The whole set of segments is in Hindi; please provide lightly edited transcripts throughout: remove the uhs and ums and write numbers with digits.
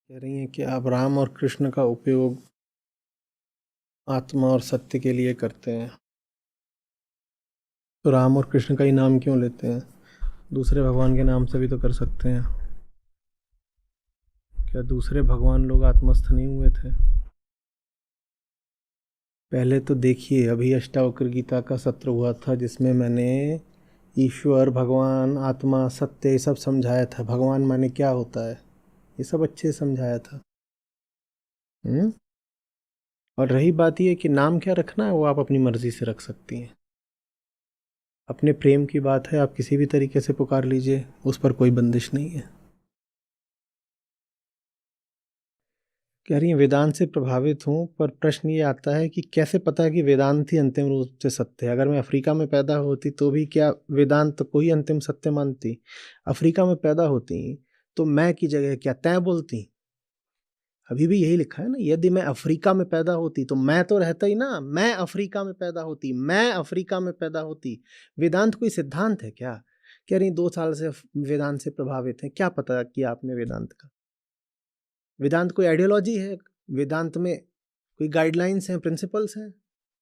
कह रही हैं कि आप राम और कृष्ण का उपयोग आत्मा और सत्य के लिए करते हैं, तो राम और कृष्ण का ही नाम क्यों लेते हैं? दूसरे भगवान के नाम से भी तो कर सकते हैं। क्या दूसरे भगवान लोग आत्मस्थ नहीं हुए थे? पहले तो देखिए, अभी अष्टावक्र गीता का सत्र हुआ था जिसमें मैंने ईश्वर, भगवान, आत्मा, सत्य ये सब समझाया था। भगवान माने क्या होता है ये सब अच्छे से समझाया था। और रही बात ये कि नाम क्या रखना है वो आप अपनी मर्जी से रख सकती हैं। अपने प्रेम की बात है, आप किसी भी तरीके से पुकार लीजिए, उस पर कोई बंदिश नहीं है। कह रही हैं वेदांत से प्रभावित हूँ, पर प्रश्न ये आता है कि कैसे पता है कि वेदांत ही अंतिम रूप से सत्य है? अगर मैं अफ्रीका में पैदा होती तो भी क्या वेदांत को ही अंतिम सत्य मानती? अफ्रीका में पैदा होती तो मैं की जगह क्या तैं बोलती? अभी भी यही लिखा है ना, यदि मैं अफ्रीका में पैदा होती तो मैं तो रहता ही ना, मैं अफ्रीका में पैदा होती, मैं अफ्रीका में पैदा होती। वेदांत कोई सिद्धांत है क्या? कह रही 2 साल से वेदांत से प्रभावित है। क्या पता किया आपने वेदांत का? वेदांत कोई आइडियोलॉजी है? वेदांत में कोई गाइडलाइंस हैं, प्रिंसिपल्स हैं?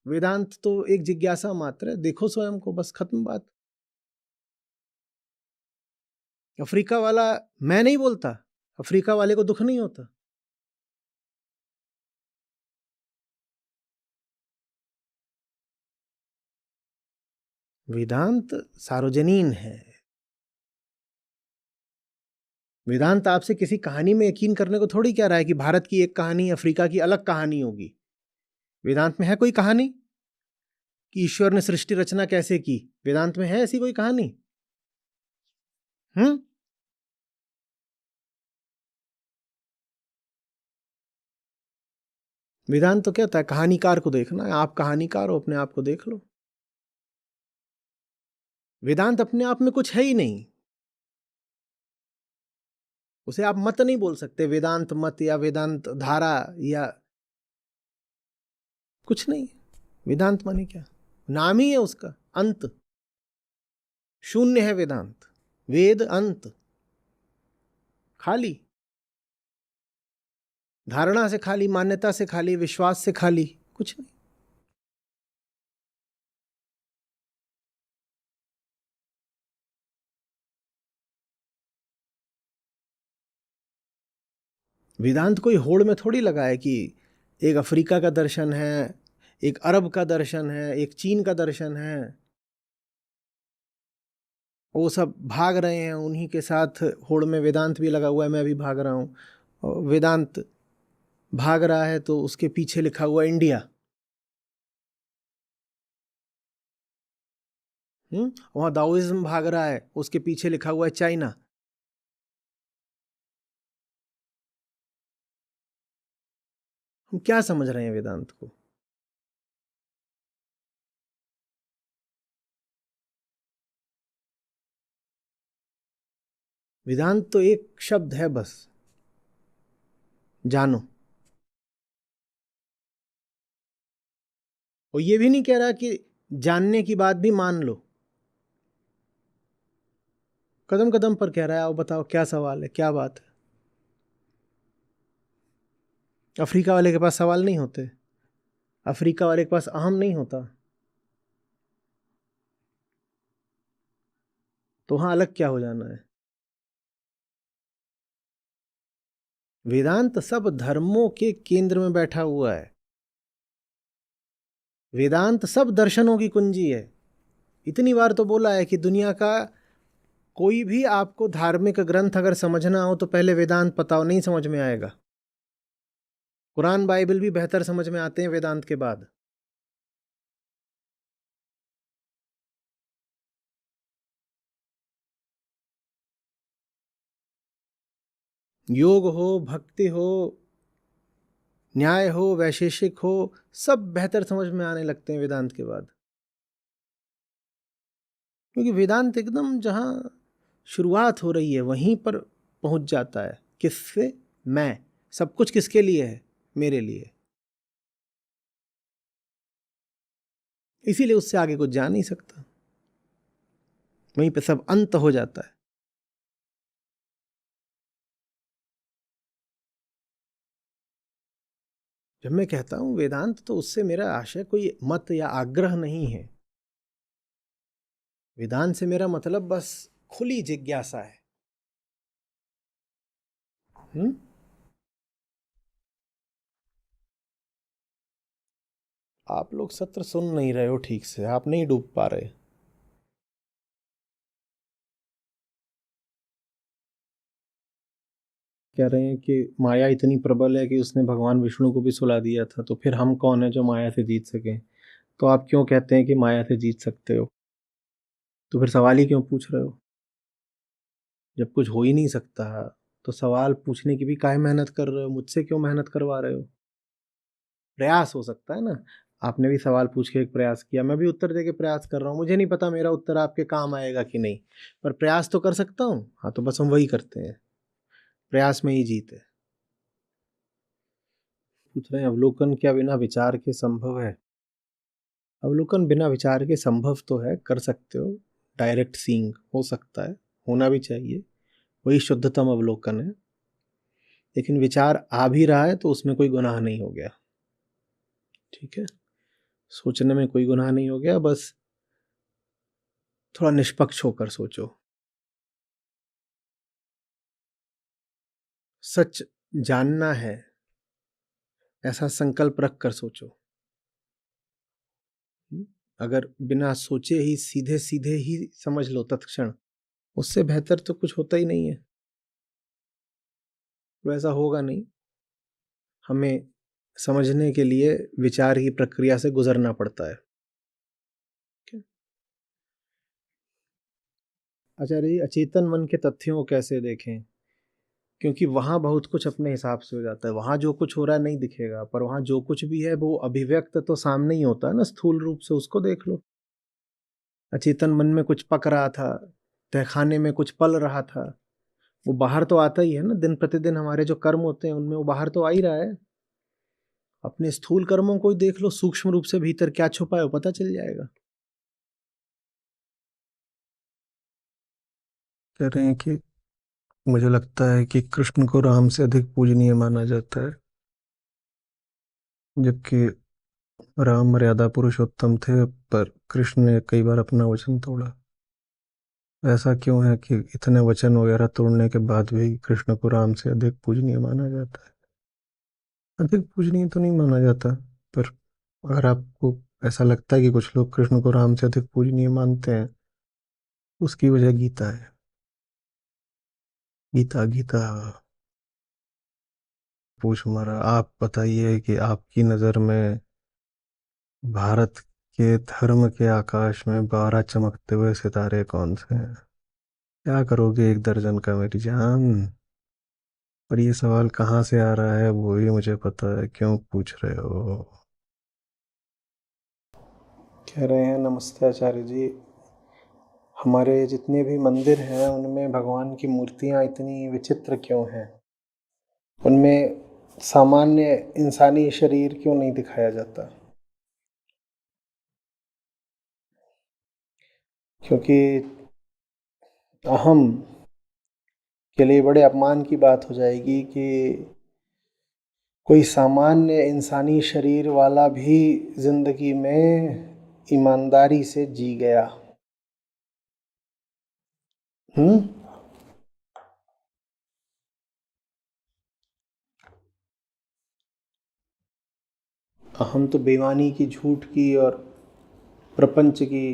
वेदांत तो एक जिज्ञासा मात्र है, देखो स्वयं को, बस खत्म बात। अफ्रीका वाला मैं नहीं बोलता, अफ्रीका वाले को दुख नहीं होता? वेदांत सार्वजनीन है। वेदांत आपसे किसी कहानी में यकीन करने को थोड़ी कह रहा है कि भारत की एक कहानी, अफ्रीका की अलग कहानी होगी। वेदांत में है कोई कहानी कि ईश्वर ने सृष्टि रचना कैसे की? वेदांत में है ऐसी कोई कहानी? हम्म वेदांत तो कहता है कहानीकार को देखना है। आप कहानीकार हो, अपने आप को देख लो। वेदांत अपने आप में कुछ है ही नहीं, उसे आप मत नहीं बोल सकते, वेदांत मत या वेदांत धारा या कुछ नहीं। वेदांत माने क्या? नाम ही है उसका, अंत। शून्य है वेदांत। वेद अंत, खाली, धारणा से खाली, मान्यता से खाली, विश्वास से खाली, कुछ नहीं। वेदांत कोई होड़ में थोड़ी लगा है कि एक अफ्रीका का दर्शन है, एक अरब का दर्शन है, एक चीन का दर्शन है, वो सब भाग रहे हैं उन्हीं के साथ। होड़ में वेदांत भी लगा हुआ है, मैं भी भाग रहा हूँ। और वेदांत भाग रहा है तो उसके पीछे लिखा हुआ इंडिया। वहाँ दाओइज्म भाग रहा है, उसके पीछे लिखा हुआ है चाइना। हम क्या समझ रहे हैं वेदांत को? वेदांत तो एक शब्द है बस, जानो। और ये भी नहीं कह रहा कि जानने की बात भी मान लो। कदम कदम पर कह रहा है, आओ बताओ क्या सवाल है, क्या बात है? अफ्रीका वाले के पास सवाल नहीं होते, अफ्रीका वाले के पास अहम नहीं होता, तो वहां अलग क्या हो जाना है? वेदांत सब धर्मों के केंद्र में बैठा हुआ है। वेदांत सब दर्शनों की कुंजी है। इतनी बार तो बोला है कि दुनिया का कोई भी आपको धार्मिक ग्रंथ अगर समझना हो तो पहले वेदांत पता हो, नहीं समझ में आएगा। कुरान बाइबल भी बेहतर समझ में आते हैं वेदांत के बाद। योग हो, भक्ति हो, न्याय हो, वैशेषिक हो, सब बेहतर समझ में आने लगते हैं वेदांत के बाद। क्योंकि वेदांत एकदम जहां शुरुआत हो रही है वहीं पर पहुंच जाता है। किससे? मैं। सब कुछ किसके लिए है? मेरे लिए। इसीलिए उससे आगे कुछ जा नहीं सकता, वहीं पे सब अंत हो जाता है। जब मैं कहता हूं वेदांत, तो उससे मेरा आशय कोई मत या आग्रह नहीं है। वेदांत से मेरा मतलब बस खुली जिज्ञासा है। हम्म। आप लोग सत्र सुन नहीं रहे हो ठीक से, आप नहीं डूब पा रहे। कह रहे हैं कि माया इतनी प्रबल है कि उसने भगवान विष्णु को भी सुला दिया था, तो फिर हम कौन है जो माया से जीत सके? तो आप क्यों कहते हैं कि माया से जीत सकते हो? तो फिर सवाल ही क्यों पूछ रहे हो? जब कुछ हो ही नहीं सकता, तो सवाल पूछने की भी काहे मेहनत कर रहे हो? मुझसे क्यों मेहनत करवा रहे हो? प्रयास हो सकता है ना। आपने भी सवाल पूछ के एक प्रयास किया, मैं भी उत्तर दे के प्रयास कर रहा हूँ। मुझे नहीं पता मेरा उत्तर आपके काम आएगा कि नहीं, पर प्रयास तो कर सकता हूँ। हाँ, तो बस हम वही करते हैं, प्रयास में ही जीत है। पूछ रहे हैं अवलोकन क्या बिना विचार के संभव है? अवलोकन बिना विचार के संभव तो है, कर सकते हो। डायरेक्ट सीइंग हो सकता है, होना भी चाहिए, वही शुद्धतम अवलोकन है। लेकिन विचार आ भी रहा है तो उसमें कोई गुनाह नहीं हो गया। ठीक है, सोचने में कोई गुनाह नहीं हो गया, बस थोड़ा निष्पक्ष होकर सोचो। सच जानना है, ऐसा संकल्प रख कर सोचो। अगर बिना सोचे ही सीधे सीधे ही समझ लो तत्क्षण, उससे बेहतर तो कुछ होता ही नहीं है। वैसा होगा नहीं। हमें समझने के लिए विचार की प्रक्रिया से गुजरना पड़ता है। आचार्य जी, अचेतन मन के तथ्यों को कैसे देखें? क्योंकि वहां बहुत कुछ अपने हिसाब से हो जाता है। वहां जो कुछ हो रहा है नहीं दिखेगा, पर वहां जो कुछ भी है वो अभिव्यक्त तो सामने ही होता है ना, स्थूल रूप से, उसको देख लो। अचेतन मन में कुछ पक रहा था, तहखाने में कुछ पल रहा था, वो बाहर तो आता ही है ना। दिन प्रतिदिन हमारे जो कर्म होते हैं उनमें वो बाहर तो आ ही रहा है। अपने स्थूल कर्मों को ही देख लो, सूक्ष्म रूप से भीतर क्या छुपा है वो पता चल जाएगा। कह रहे हैं कि मुझे लगता है कि कृष्ण को राम से अधिक पूजनीय माना जाता है, जबकि राम मर्यादा पुरुषोत्तम थे, पर कृष्ण ने कई बार अपना वचन तोड़ा। ऐसा क्यों है कि इतने वचन वगैरह तोड़ने के बाद भी कृष्ण को राम से अधिक पूजनीय माना जाता है? अधिक पूजनीय तो नहीं माना जाता, पर अगर आपको ऐसा लगता है कि कुछ लोग कृष्ण को राम से अधिक पूजनीय मानते हैं, उसकी वजह गीता है। गीता गीता पूछ मारा। आप बताइए कि आपकी नज़र में भारत के धर्म के आकाश में 12 चमकते हुए सितारे कौन से हैं? क्या करोगे एक दर्जन का मेरी जान? और ये सवाल कहाँ से आ रहा है वो भी मुझे पता है, क्यों पूछ रहे हो? कह रहे हैं नमस्ते आचार्य जी, हमारे जितने भी मंदिर हैं उनमें भगवान की मूर्तियाँ इतनी विचित्र क्यों हैं? उनमें सामान्य इंसानी शरीर क्यों नहीं दिखाया जाता? क्योंकि अहम के लिए बड़े अपमान की बात हो जाएगी कि कोई सामान्य इंसानी शरीर वाला भी जिंदगी में ईमानदारी से जी गया। हम्म। हम तो बेईमानी की, झूठ की और प्रपंच की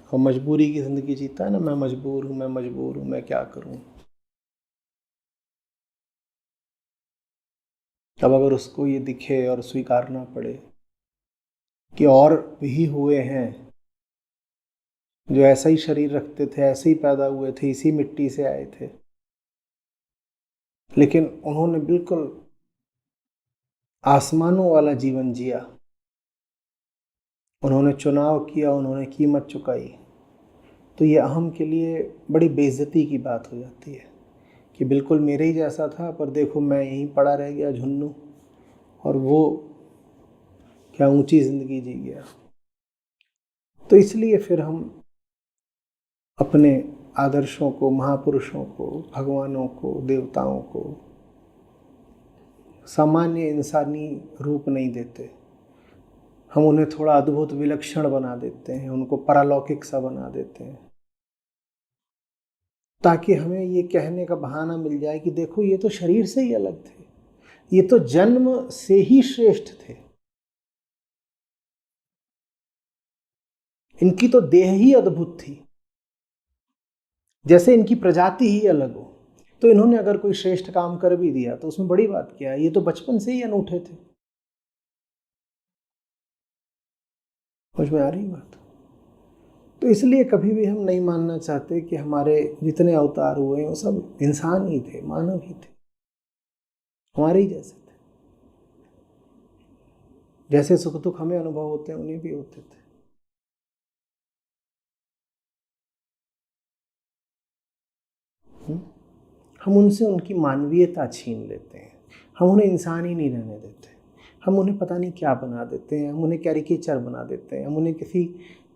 और मजबूरी की जिंदगी जीता है ना। मैं मजबूर हूँ, मैं मजबूर हूँ, मैं क्या करूँ। अब अगर उसको ये दिखे और स्वीकारना पड़े कि और भी हुए हैं जो ऐसा ही शरीर रखते थे, ऐसे ही पैदा हुए थे, इसी मिट्टी से आए थे, लेकिन उन्होंने बिल्कुल आसमानों वाला जीवन जिया, उन्होंने चुनाव किया, उन्होंने कीमत चुकाई, तो ये अहम के लिए बड़ी बेइज्जती की बात हो जाती है कि बिल्कुल मेरे ही जैसा था, पर देखो मैं यहीं पड़ा रह गया झुन्नू, और वो क्या ऊंची जिंदगी जी गया। तो इसलिए फिर हम अपने आदर्शों को, महापुरुषों को, भगवानों को, देवताओं को सामान्य इंसानी रूप नहीं देते, हम उन्हें थोड़ा अद्भुत विलक्षण बना देते हैं, उनको पारलौकिक सा बना देते हैं, ताकि हमें ये कहने का बहाना मिल जाए कि देखो ये तो शरीर से ही अलग थे, ये तो जन्म से ही श्रेष्ठ थे, इनकी तो देह ही अद्भुत थी, जैसे इनकी प्रजाति ही अलग हो। तो इन्होंने अगर कोई श्रेष्ठ काम कर भी दिया तो उसमें बड़ी बात क्या है, ये तो बचपन से ही अनूठे थे। समझ में आ रही बात? तो इसलिए कभी भी हम नहीं मानना चाहते कि हमारे जितने अवतार हुए वो सब इंसान ही थे, मानव ही थे, हमारे ही जैसे थे। जैसे सुख दुख हमें अनुभव होते हैं उन्हें भी होते थे। हम उनसे उनकी मानवीयता छीन लेते हैं, हम उन्हें इंसान ही नहीं रहने देते, हम उन्हें पता नहीं क्या बना देते हैं, हम उन्हें कैरिकेचर बना देते हैं, हम उन्हें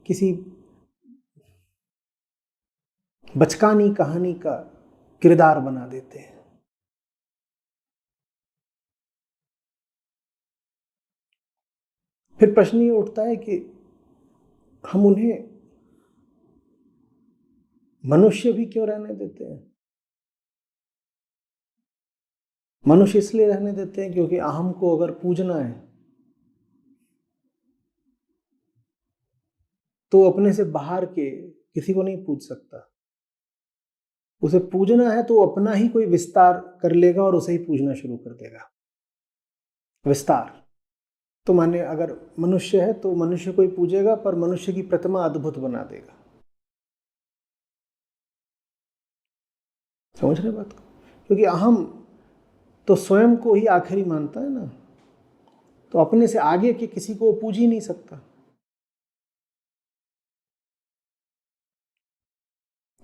किसी बचकानी कहानी का किरदार बना देते हैं। फिर प्रश्न ये उठता है कि हम उन्हें मनुष्य भी क्यों रहने देते हैं? मनुष्य इसलिए रहने देते हैं क्योंकि अहम को अगर पूजना है तो अपने से बाहर के किसी को नहीं पूज सकता। उसे पूजना है तो अपना ही कोई विस्तार कर लेगा और उसे ही पूजना शुरू कर देगा। विस्तार तो माने अगर मनुष्य है तो मनुष्य को ही पूजेगा, पर मनुष्य की प्रतिमा अद्भुत बना देगा। समझ रहे बात को? क्योंकि अहम तो स्वयं को ही आखिरी मानता है ना, तो अपने से आगे के किसी को पूज ही नहीं सकता।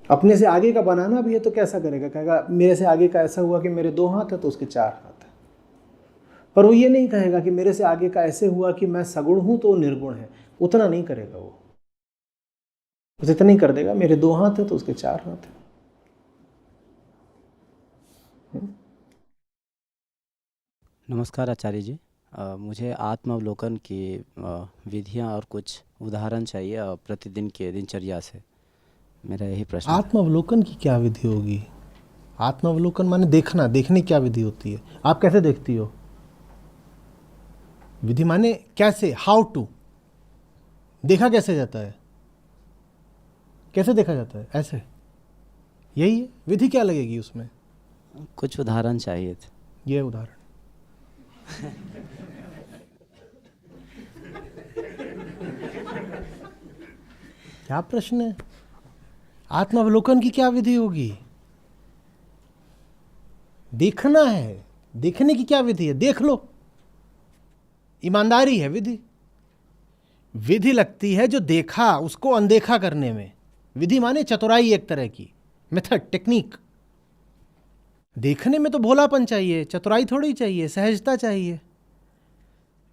अपने से आगे का बनाना भी है तो कैसा करेगा? कहेगा मेरे से आगे का ऐसा हुआ कि मेरे 2 हाथ है तो उसके 4 हाथ है। पर वो ये नहीं कहेगा कि मेरे से आगे का ऐसे हुआ कि मैं सगुण हूं तो वो निर्गुण है। उतना नहीं करेगा वो, बस इतना ही कर देगा मेरे 2 हाथ है तो उसके 4 हाथ है। नमस्कार आचार्य जी। मुझे आत्मावलोकन की विधियां और कुछ उदाहरण चाहिए प्रतिदिन के दिनचर्या से। मेरा यही प्रश्न है। आत्मावलोकन की क्या विधि होगी? आत्मावलोकन माने देखना, देखने की क्या विधि होती है? आप कैसे देखती हो? विधि माने कैसे, हाउ टू, देखा कैसे जाता है? कैसे देखा जाता है? ऐसे, यही है विधि। क्या लगेगी उसमें? कुछ उदाहरण चाहिए थे। ये उदाहरण क्या प्रश्न है? आत्मावलोकन की क्या विधि होगी? देखना है, देखने की क्या विधि है? देख लो, ईमानदारी है विधि। विधि लगती है जो देखा उसको अनदेखा करने में। विधि माने चतुराई, एक तरह की मेथड, टेक्निक। देखने में तो भोलापन चाहिए, चतुराई थोड़ी चाहिए, सहजता चाहिए।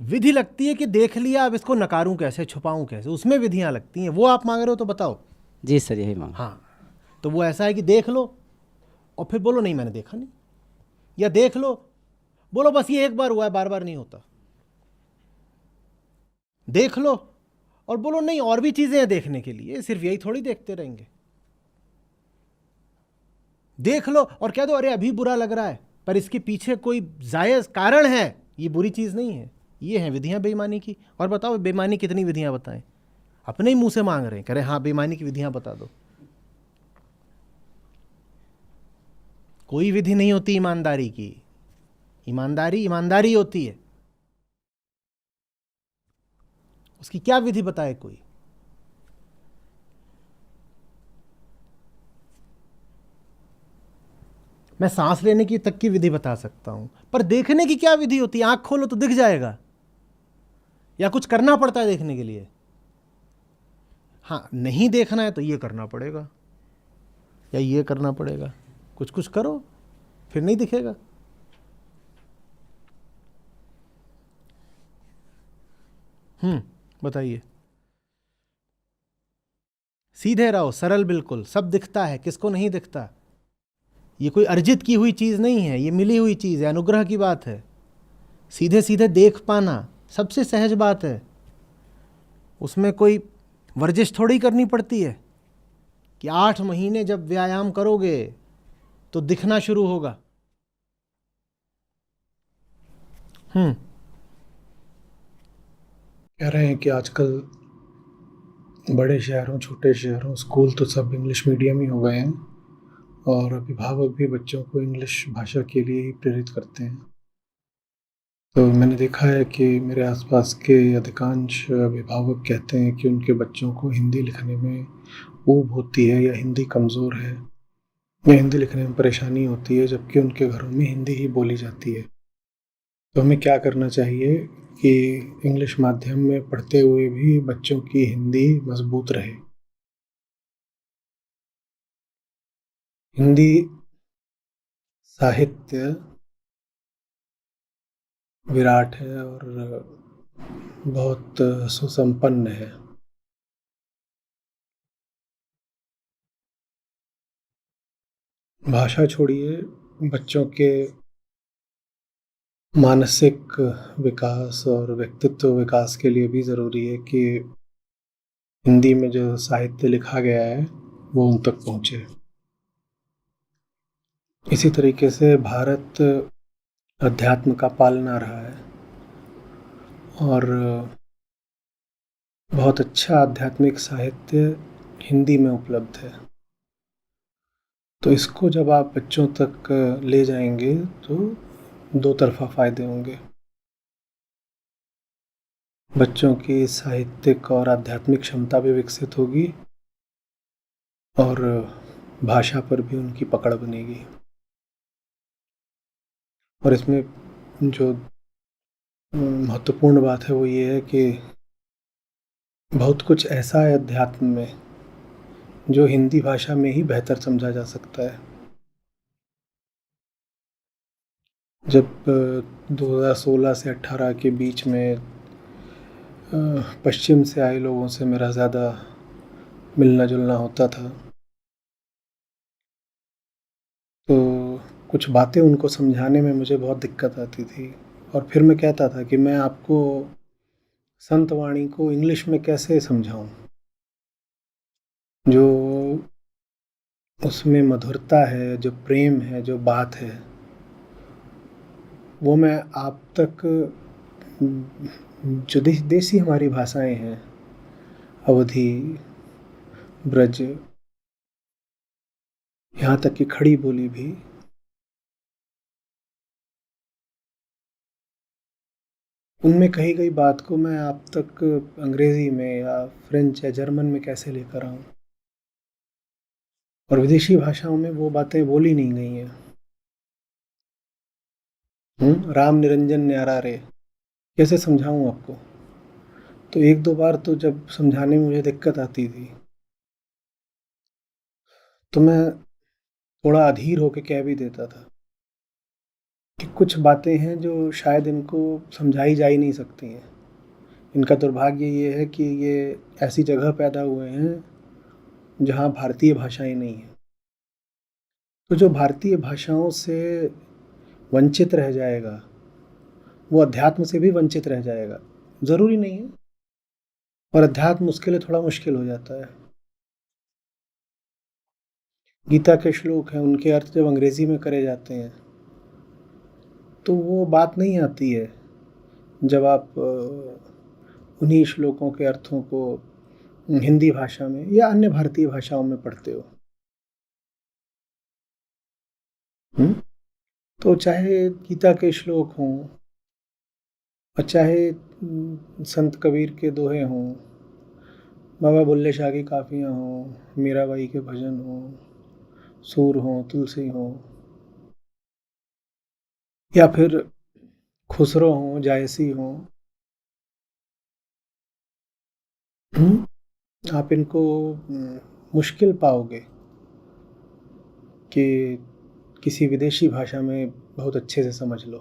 विधि लगती है कि देख लिया, अब इसको नकारूं कैसे, छुपाऊं कैसे, उसमें विधियां लगती हैं। वो आप मांग रहे हो तो बताओ। जी सर, यही मांग। हाँ, तो वो ऐसा है कि देख लो और फिर बोलो नहीं मैंने देखा नहीं, या देख लो, बोलो बस ये एक बार हुआ है, बार बार नहीं होता। देख लो और बोलो नहीं और भी चीजें हैं देखने के लिए, सिर्फ यही थोड़ी देखते रहेंगे। देख लो और कह दो अरे अभी बुरा लग रहा है पर इसके पीछे कोई जायज कारण है, ये बुरी चीज नहीं है। ये हैं विधियां बेईमानी की। और बताओ बेईमानी कितनी विधियां बताएं? अपने ही मुंह से मांग रहे हैं, कह रहे हाँ बेईमानी की विधियां बता दो। कोई विधि नहीं होती ईमानदारी की। ईमानदारी ईमानदारी होती है, उसकी क्या विधि बताए कोई? मैं सांस लेने की तक की विधि बता सकता हूं, पर देखने की क्या विधि होती है? आंख खोलो तो दिख जाएगा, या कुछ करना पड़ता है देखने के लिए? हाँ, नहीं देखना है तो ये करना पड़ेगा या ये करना पड़ेगा, कुछ कुछ करो फिर नहीं दिखेगा। बताइए। सीधे रहो, सरल, बिल्कुल सब दिखता है, किसको नहीं दिखता? ये कोई अर्जित की हुई चीज नहीं है, ये मिली हुई चीज है, अनुग्रह की बात है। सीधे सीधे देख पाना सबसे सहज बात है, उसमें कोई वर्जिश थोड़ी करनी पड़ती है कि 8 महीने जब व्यायाम करोगे तो दिखना शुरू होगा। कह रहे हैं कि आजकल बड़े शहरों छोटे शहरों स्कूल तो सब इंग्लिश मीडियम ही हो गए हैं और अभिभावक भी बच्चों को इंग्लिश भाषा के लिए ही प्रेरित करते हैं। तो मैंने देखा है कि मेरे आसपास के अधिकांश अभिभावक कहते हैं कि उनके बच्चों को हिंदी लिखने में ऊब होती है या हिंदी कमज़ोर है या हिंदी लिखने में परेशानी होती है, जबकि उनके घरों में हिंदी ही बोली जाती है। तो हमें क्या करना चाहिए कि इंग्लिश माध्यम में पढ़ते हुए भी बच्चों की हिंदी मजबूत रहे। हिंदी साहित्य विराट है और बहुत सुसंपन्न है। भाषा छोड़िए, बच्चों के मानसिक विकास और व्यक्तित्व विकास के लिए भी ज़रूरी है कि हिंदी में जो साहित्य लिखा गया है वो उन तक पहुँचे। इसी तरीके से भारत अध्यात्म का पालना रहा है और बहुत अच्छा आध्यात्मिक साहित्य हिंदी में उपलब्ध है। तो इसको जब आप बच्चों तक ले जाएंगे तो दो तरफा फ़ायदे होंगे। बच्चों की साहित्यिक और आध्यात्मिक क्षमता भी विकसित होगी और भाषा पर भी उनकी पकड़ बनेगी। और इसमें जो महत्वपूर्ण बात है वो ये है कि बहुत कुछ ऐसा है अध्यात्म में जो हिंदी भाषा में ही बेहतर समझा जा सकता है। जब 2016 से 18 के बीच में पश्चिम से आए लोगों से मेरा ज़्यादा मिलना जुलना होता था, तो कुछ बातें उनको समझाने में मुझे बहुत दिक्कत आती थी और फिर मैं कहता था कि मैं आपको संत वाणी को इंग्लिश में कैसे समझाऊं, जो उसमें मधुरता है, जो प्रेम है, जो बात है, वो मैं आप तक जो देसी हमारी भाषाएं हैं, अवधी, ब्रज, यहाँ तक कि खड़ी बोली भी, उनमें कही गई बात को मैं आप तक अंग्रेज़ी में या फ्रेंच या जर्मन में कैसे लेकर आऊँ। और विदेशी भाषाओं में वो बातें बोली नहीं गई हैं। राम निरंजन न्यारा रे, कैसे समझाऊँ आपको। तो एक दो बार तो जब समझाने में मुझे दिक्कत आती थी तो मैं थोड़ा अधीर होकर कह भी देता था कि कुछ बातें हैं जो शायद इनको समझाई जा ही नहीं सकती हैं। इनका दुर्भाग्य ये है कि ये ऐसी जगह पैदा हुए हैं जहाँ भारतीय भाषाएं नहीं हैं। तो जो भारतीय भाषाओं से वंचित रह जाएगा वो अध्यात्म से भी वंचित रह जाएगा। ज़रूरी नहीं है, और अध्यात्म उसके लिए थोड़ा मुश्किल हो जाता है। गीता के श्लोक हैं, उनके अर्थ जब अंग्रेज़ी में करे जाते हैं तो वो बात नहीं आती है जब आप उन्हीं श्लोकों के अर्थों को हिंदी भाषा में या अन्य भारतीय भाषाओं में पढ़ते हो। तो चाहे गीता के श्लोक हों और चाहे संत कबीर के दोहे हों, बाबा बुल्ले शाह की काफ़ियाँ हों, मीराबाई के भजन हों, सूर हों, तुलसी हों, या फिर खुसरो हों, जायसी हों, आप इनको मुश्किल पाओगे कि किसी विदेशी भाषा में बहुत अच्छे से समझ लो।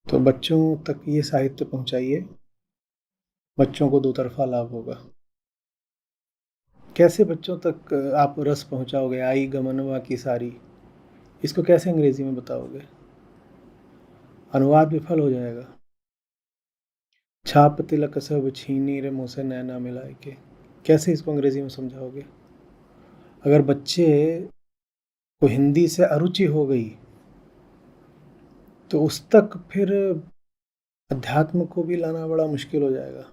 तो बच्चों तक ये साहित्य पहुंचाइए, बच्चों को दो तरफा लाभ होगा। कैसे बच्चों तक आप रस पहुंचाओगे? आई गमनवा की सारी, इसको कैसे अंग्रेजी में बताओगे? अनुवाद विफल हो जाएगा। छाप तिलक सब छीनी रे मुँह से नैना मिलाए के, कैसे इसको अंग्रेजी में समझाओगे? अगर बच्चे को हिंदी से अरुचि हो गई तो उस तक फिर अध्यात्म को भी लाना बड़ा मुश्किल हो जाएगा।